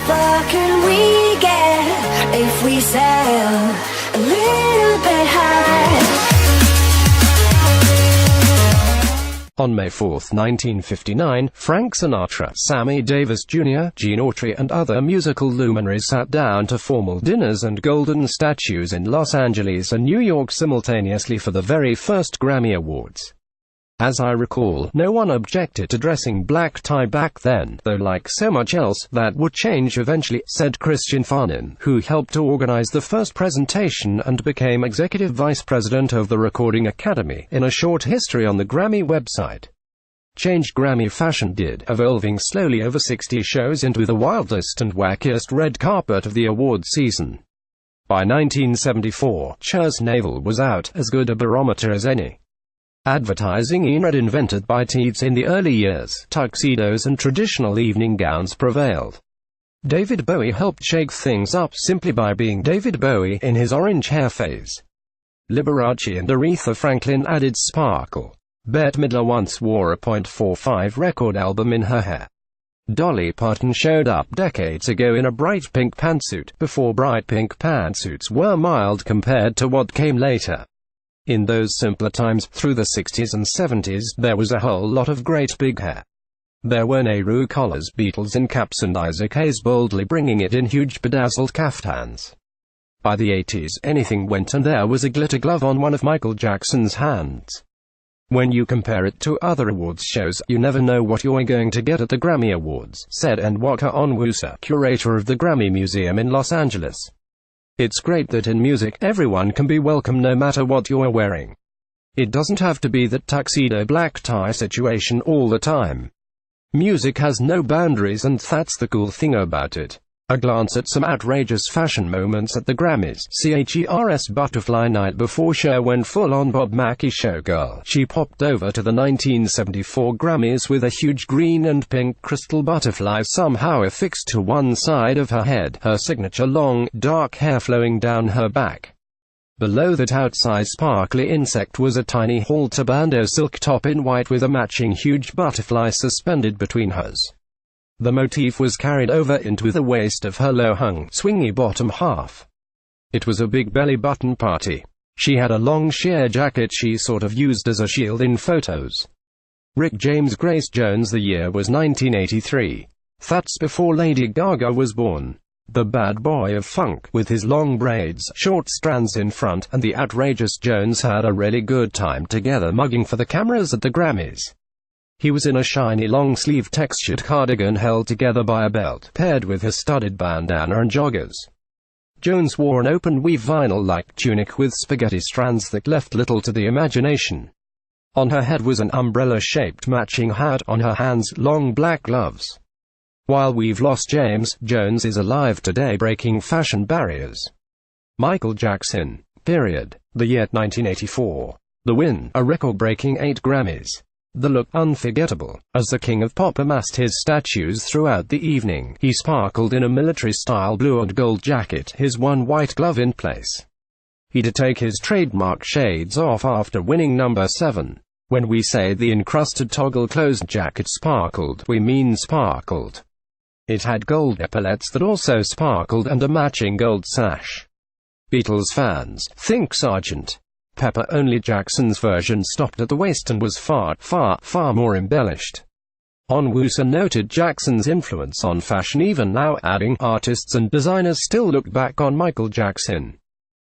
far can we get if we sail a little bit high? On May 4, 1959, Frank Sinatra, Sammy Davis Jr., Autry and other musical luminaries sat down to formal dinners and golden statues in Los Angeles and New York simultaneously for the very first Grammy Awards. As I recall, no one objected to dressing black tie back then, though like so much else, that would change eventually, said Christian Farnin, who helped to organize the first presentation and became executive vice president of the Recording Academy, in a short history on the Grammy website. Changed Grammy fashion did, evolving slowly over 60 shows into the wildest and wackiest red carpet of the award season. By 1974, Cher's navel was out, as good a barometer as any. Advertising invented by Teats in the early years, tuxedos and traditional evening gowns prevailed. David Bowie helped shake things up simply by being David Bowie in his orange hair phase. Liberace and Aretha Franklin added sparkle. Bette Midler once wore a .45 record album in her hair. Dolly Parton showed up decades ago in a bright pink pantsuit, before bright pink pantsuits were mild compared to what came later. In those simpler times, through the 60s and 70s, there was a whole lot of great big hair. There were Nehru collars, Beatles in caps and Isaac Hayes boldly bringing it in huge bedazzled caftans. By the 80s, anything went and there was a glitter glove on one of Michael Jackson's hands. When you compare it to other awards shows, you never know what you're going to get at the Grammy Awards, said Nwaka Onwusa, curator of the Grammy Museum in Los Angeles. It's great that in music, everyone can be welcome no matter what you're wearing. It doesn't have to be that tuxedo black tie situation all the time. Music has no boundaries and that's the cool thing about it. A glance at some outrageous fashion moments at the Grammys. Cher's butterfly night before Cher went full-on Bob Mackie showgirl. She popped over to the 1974 Grammys with a huge green and pink crystal butterfly somehow affixed to one side of her head, her signature long, dark hair flowing down her back. Below that outsized sparkly insect was a tiny halter bandeau silk top in white with a matching huge butterfly suspended between hers. The motif was carried over into the waist of her low-hung, swingy bottom half. It was a big belly button party. She had a long sheer jacket she sort of used as a shield in photos. Rick James, Grace Jones. The year was 1983. That's before Lady Gaga was born. The bad boy of funk, with his long braids, short strands in front, and the outrageous Jones had a really good time together mugging for the cameras at the Grammys. He was in a shiny long-sleeve textured cardigan held together by a belt, paired with his studded bandana and joggers. Jones wore an open-weave vinyl-like tunic with spaghetti strands that left little to the imagination. On her head was an umbrella-shaped matching hat, on her hands, long black gloves. While we've lost James, Jones is alive today breaking fashion barriers. Michael Jackson. Period. The year 1984. The win, a record-breaking 8 Grammys. The look, unforgettable. As the king of pop amassed his statues throughout the evening, he sparkled in a military-style blue and gold jacket, his one white glove in place. He'd take his trademark shades off after winning number 7. When we say the encrusted toggle-closed jacket sparkled, we mean sparkled. It had gold epaulets that also sparkled and a matching gold sash. Beatles fans, think Sgt. Pepper. Only Jackson's version stopped at the waist and was far more embellished. Onwusa noted Jackson's influence on fashion even now, adding, artists and designers still look back on Michael Jackson.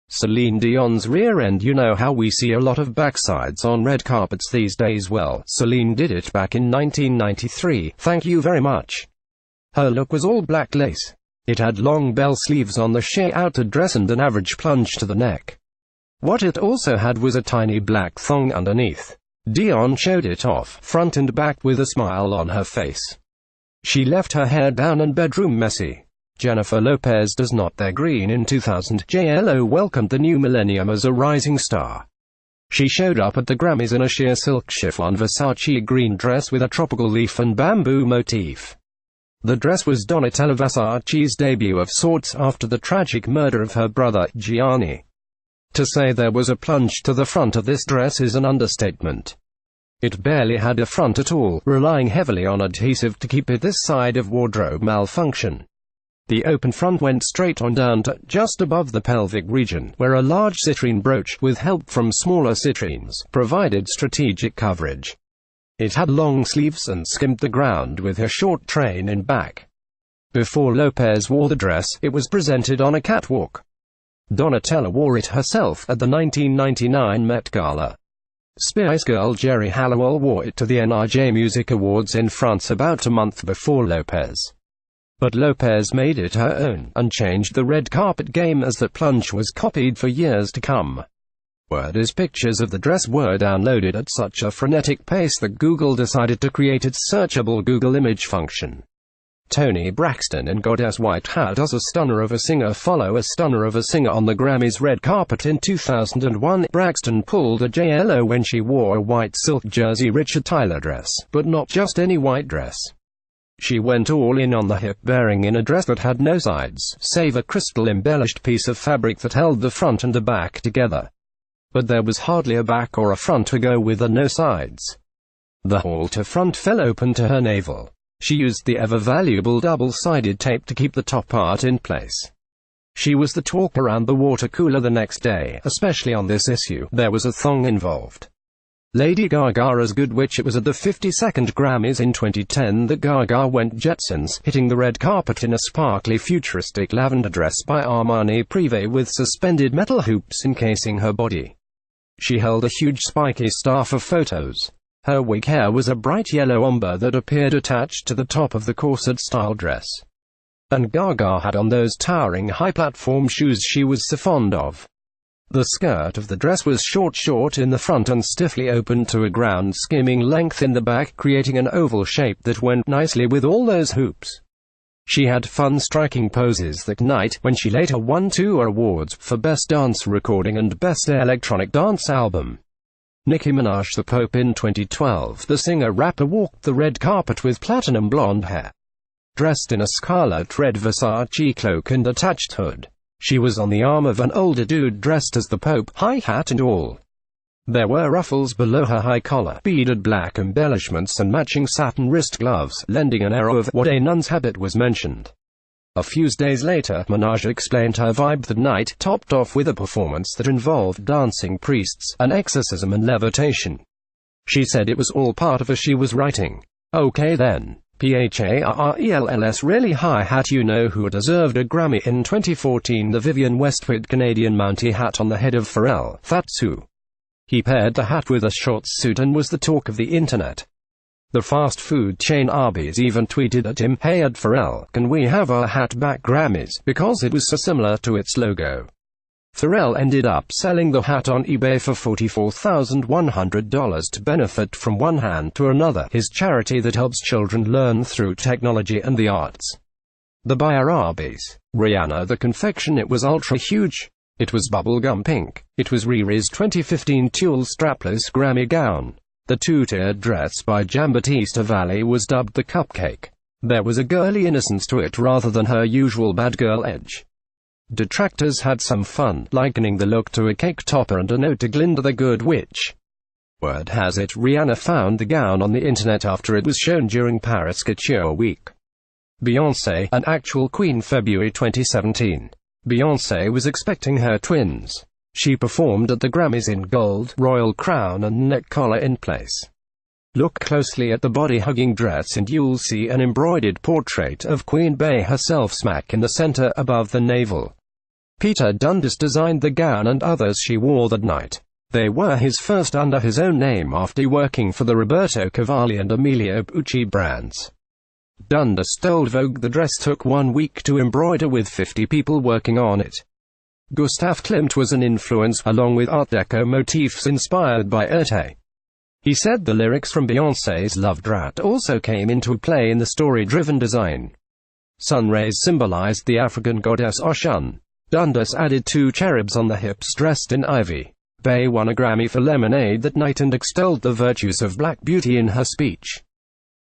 Celine Dion's rear end. You know how we see a lot of backsides on red carpets these days? Well, Celine did it back in 1993, thank you very much. Her look was all black lace. It had long bell sleeves on the sheer outer dress and an average plunge to the neck. What it also had was a tiny black thong underneath. Dion showed it off, front and back, with a smile on her face. She left her hair down and bedroom messy. Jennifer Lopez does not their green. In 2000, JLo welcomed the new millennium as a rising star. She showed up at the Grammys in a sheer silk chiffon Versace green dress with a tropical leaf and bamboo motif. The dress was Donatella Versace's debut of sorts after the tragic murder of her brother, Gianni. To say there was a plunge to the front of this dress is an understatement. It barely had a front at all, relying heavily on adhesive to keep it this side of wardrobe malfunction. The open front went straight on down to just above the pelvic region, where a large citrine brooch, with help from smaller citrines, provided strategic coverage. It had long sleeves and skimmed the ground with her short train in back. Before Lopez wore the dress, it was presented on a catwalk. Donatella wore it herself at the 1999 Met Gala. Spice Girl Geri Halliwell wore it to the NRJ Music Awards in France about a month before Lopez. But Lopez made it her own, and changed the red carpet game as that plunge was copied for years to come. Word is pictures of the dress were downloaded at such a frenetic pace that Google decided to create its searchable Google image function. Toni Braxton in Goddess White Hat does a stunner of a singer follow a stunner of a singer on the Grammys red carpet in 2001. Braxton pulled a JLo when she wore a white silk Jersey Richard Tyler dress, but not just any white dress. She went all in on the hip bearing in a dress that had no sides, save a crystal-embellished piece of fabric that held the front and the back together. But there was hardly a back or a front to go with the no sides. The halter front fell open to her navel. She used the ever-valuable double-sided tape to keep the top part in place. She was the talk around the water cooler the next day, especially on this issue. There was a thong involved. Lady Gaga's Good Witch. It was at the 52nd Grammys in 2010 that Gaga went Jetsons, hitting the red carpet in a sparkly futuristic lavender dress by Armani Privé with suspended metal hoops encasing her body. She held a huge spiky staff of photos. Her wig hair was a bright yellow ombre that appeared attached to the top of the corset-style dress. And Gaga had on those towering high-platform shoes she was so fond of. The skirt of the dress was short in the front and stiffly open to a ground-skimming length in the back, creating an oval shape that went nicely with all those hoops. She had fun striking poses that night, when she later won 2 awards, for Best Dance Recording and Best Electronic Dance Album. Nicki Minaj the Pope. In 2012, the singer-rapper walked the red carpet with platinum blonde hair. Dressed in a scarlet red Versace cloak and attached hood. She was on the arm of an older dude dressed as the Pope, high hat and all. There were ruffles below her high collar, beaded black embellishments and matching satin wrist gloves, lending an air of what a nun's habit was mentioned. A few days later, Minaj explained her vibe that night, topped off with a performance that involved dancing priests, an exorcism and levitation. She said it was all part of a she was writing. Okay then. PHARRELS really high hat. You know who deserved a Grammy in 2014? The Vivienne Westwood Canadian Mountie hat on the head of Pharrell. That's who. He paired the hat with a short suit and was the talk of the internet. The fast food chain Arby's even tweeted at him, "Hey at Pharrell, can we have our hat back Grammys?" because it was so similar to its logo. Pharrell ended up selling the hat on eBay for $44,100 to benefit from One Hand to Another, his charity that helps children learn through technology and the arts. The buyer Arby's. Rihanna the confection. It was ultra huge. It was bubblegum pink. It was Riri's 2015 tulle strapless Grammy gown. The two-tiered dress by Giambattista Valli was dubbed the cupcake. There was a girly innocence to it rather than her usual bad girl edge. Detractors had some fun, likening the look to a cake topper and a note to Glinda the Good Witch. Word has it, Rihanna found the gown on the internet after it was shown during Paris Couture Week. Beyoncé, an actual queen. February 2017. Beyoncé was expecting her twins. She performed at the Grammys in gold, royal crown and neck collar in place. Look closely at the body-hugging dress and you'll see an embroidered portrait of Queen Bey herself smack in the center above the navel. Peter Dundas designed the gown and others she wore that night. They were his first under his own name after working for the Roberto Cavalli and Emilio Pucci brands. Dundas told Vogue the dress took 1 week to embroider with 50 people working on it. Gustav Klimt was an influence, along with Art Deco motifs inspired by Autry. He said the lyrics from Beyoncé's Love Drat also came into play in the story-driven design. Sun rays symbolized the African goddess Oshun. Dundas added 2 cherubs on the hips dressed in ivy. Bey won a Grammy for Lemonade that night and extolled the virtues of Black beauty in her speech.